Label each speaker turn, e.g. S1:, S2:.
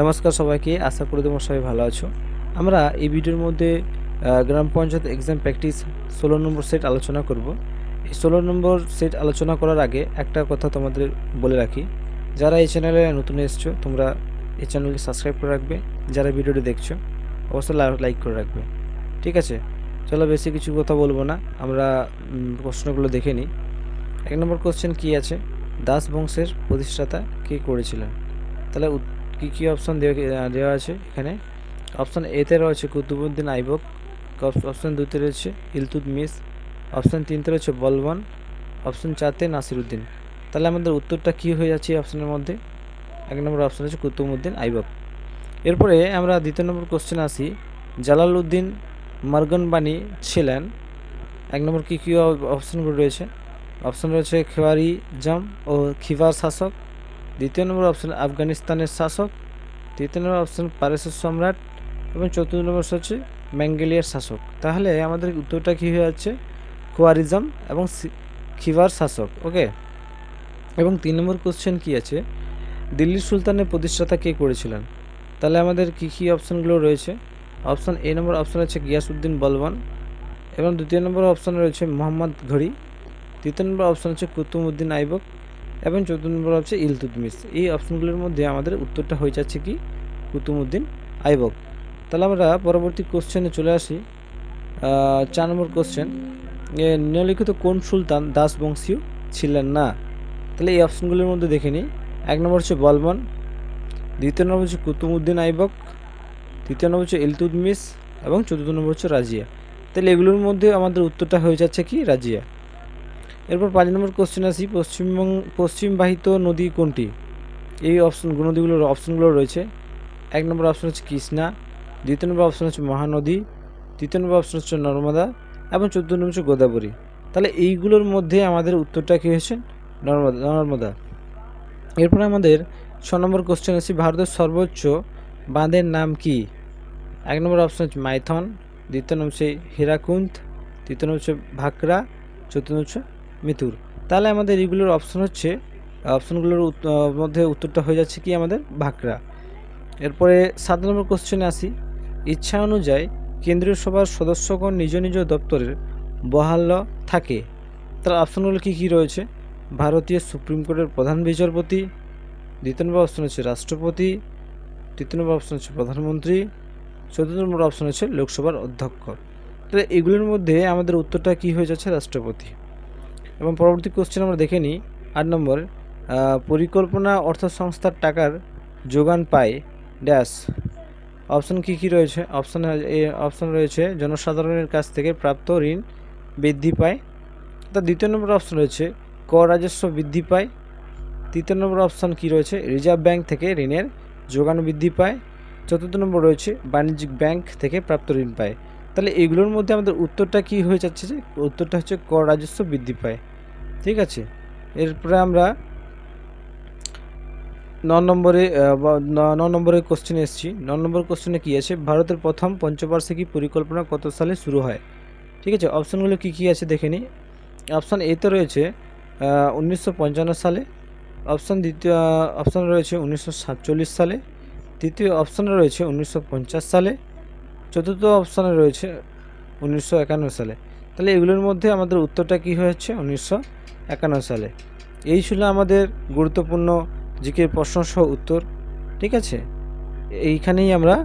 S1: নমস্কার সবাইকে, আশা করি তোমরা সবাই ভালো আছো। আমরা এই ভিডিওর মধ্যে গ্রাম পঞ্চায়েত এক্সাম প্র্যাকটিস 16 নম্বর সেট আলোচনা করব। এই 16 নম্বর সেট আলোচনা করার আগে একটা কথা তোমাদের বলে রাখি, যারা এই চ্যানেলে নতুন এসছো তোমরা এই চ্যানেলকে সাবস্ক্রাইব করে রাখবে, যারা ভিডিওটি দেখছো অবশ্যই লাইক করে রাখবে। ঠিক আছে, চলো বেশি কিছু কথা বলবো না, আমরা প্রশ্নগুলো দেখে নিই। 1 নম্বর কোশ্চেন কি আছে, দাস বংশের প্রতিষ্ঠাতা কে করেছিলেন? তাহলে কী অপশান দেওয়া আছে এখানে? অপশান এতে রয়েছে কুতুবুদ্দিন আইবক, অপশান দুইতে রয়েছে ইলতুৎমিশ, অপশান তিনতে রয়েছে বলবন, অপশান চারতে নাসিরুদ্দিন। তাহলে আমাদের উত্তরটা কী হয়ে যাচ্ছে এই অপশানের মধ্যে? 1 নম্বর অপশান হচ্ছে কুতুবুদ্দিন আইবক। এরপরে আমরা 2 নম্বর কোশ্চেন আসি, জালালউদ্দিন মারগনবানি ছিলেন 1 নম্বর কী অপশানগুলো রয়েছে? অপশান রয়েছে খেওয়ারিজম ও খিভার শাসক, 2 নম্বর অপশান আফগানিস্তানের শাসক, 3 নম্বর অপশান পারস্যের সম্রাট এবং 4 নম্বর হচ্ছে ম্যাঙ্গেলিয়ার শাসক। তাহলে আমাদের উত্তরটা কী হয়ে যাচ্ছে? খোয়ারিজম এবং খিভার শাসক। ওকে। এবং 3 নম্বর কোশ্চেন কি আছে, দিল্লির সুলতানের প্রতিষ্ঠাতা কে করেছিলেন? তাহলে আমাদের কী অপশানগুলো রয়েছে? অপশান এ নম্বর অপশান হচ্ছে গিয়াসউদ্দিন বলবন, এবং 2 নম্বর অপশান রয়েছে মোহাম্মদ ঘড়ি, 3 নম্বর অপশান হচ্ছে কুতুবউদ্দিন আইবক এবং 4 নম্বর হচ্ছে ইলতুৎমিশ। এই অপশানগুলোর মধ্যে আমাদের উত্তরটা হয়ে যাচ্ছে কি? কুতুবউদ্দিন আইবক। তাহলে আমরা পরবর্তী কোশ্চেনে চলে আসি। 4 নম্বর কোশ্চেন, নিম্নলিখিত কোন সুলতান দাস বংশীয় ছিলেন না? তাহলে এই অপশানগুলোর মধ্যে দেখে নিই। 1 নম্বর হচ্ছে বলবন, 2 নম্বর হচ্ছে কুতুবউদ্দিন আইবক, 3 নম্বর হচ্ছে ইলতুৎমিশ এবং 4 নম্বর হচ্ছে রাজিয়া। তাহলে এগুলোর মধ্যে আমাদের উত্তরটা হয়ে যাচ্ছে কি? রাজিয়া। এরপর 5 নম্বর কোশ্চেন আসি, পশ্চিম বাহিত নদী কোনটি? এই অপশানগুলো রয়েছে। 1 নম্বর অপশান হচ্ছে কৃষ্ণা, 2 নম্বর অপশান হচ্ছে মহানদী, 3 নম্বর অপশান হচ্ছে নর্মদা এবং 14 নম্বর হচ্ছে গোদাবরী। তাহলে এইগুলোর মধ্যে আমাদের উত্তরটা কী হয়েছে? নর্মদা। এরপরে আমাদের 6 নম্বর কোশ্চেন আছে, ভারতের সর্বোচ্চ বাঁধের নাম কি? 1 নম্বর অপশান হচ্ছে মাইথন, 2 নম্বর হচ্ছে হীরাকুন্দ, 3 নম্বর হচ্ছে ভাকরা, 4 নম্বর হচ্ছে মিথুর। তাহলে আমাদের এইগুলোর অপশানগুলোর মধ্যে উত্তরটা হয়ে যাচ্ছে কি? আমাদের ভাকরা। এরপরে 7 নম্বর কোশ্চেনে আসি, ইচ্ছা অনুযায়ী কেন্দ্রীয় সভার সদস্যগণ নিজ নিজ দপ্তরের বহাল থাকে। তার অপশানগুলো কী রয়েছে? ভারতীয় সুপ্রিম কোর্টের প্রধান বিচারপতি, 2 নম্বর অপশান হচ্ছে রাষ্ট্রপতি, 3 নম্বর অপশান হচ্ছে প্রধানমন্ত্রী, 14 নম্বর অপশান হচ্ছে লোকসভার অধ্যক্ষ। তাহলে এগুলোর মধ্যে আমাদের উত্তরটা কী হয়ে যাচ্ছে? রাষ্ট্রপতি। এবং পরবর্তী কোশ্চেন আমরা দেখে নিই। 8 নম্বর, পরিকল্পনা অর্থ সংস্থার টাকার যোগান পায় ড্যাশ। অপশান কী রয়েছে? অপশান রয়েছে জনসাধারণের কাছ থেকে প্রাপ্ত ঋণ বৃদ্ধি পায়। তার 2 নম্বর অপশান রয়েছে কর রাজস্ব বৃদ্ধি পায়। 3 নম্বর অপশান কী রয়েছে? রিজার্ভ ব্যাংক থেকে ঋণের যোগান বৃদ্ধি পায়। 4 নম্বর রয়েছে বাণিজ্যিক ব্যাংক থেকে প্রাপ্ত ঋণ পায়। তাহলে এগুলোর মধ্যে আমাদের উত্তরটা কী হয়ে যাচ্ছে? যে উত্তরটা হচ্ছে কর রাজস্ব বৃদ্ধি পায়। ঠিক আছে। এরপরে আমরা 9 নম্বরের কোশ্চেনে এসেছি। 9 নম্বর কোশ্চেনে কী আছে, ভারতের প্রথম পঞ্চবার্ষিকী পরিকল্পনা কত সালে শুরু হয়? ঠিক আছে, অপশানগুলো কী আছে দেখে নিই। অপশান এতে রয়েছে 1955 সালে, অপশান রয়েছে 1947 সালে, তৃতীয় অপশানে রয়েছে 1950 সালে, চতুর্থ অপশানে রয়েছে 1951 সালে। তাহলে এগুলোর মধ্যে আমাদের উত্তরটা কী হয়েছে? 1951 সালে। এই ছিল আমাদের গুরুত্বপূর্ণ জিকে প্রশ্নসহ উত্তর। ঠিক আছে, এইখানেই আমরা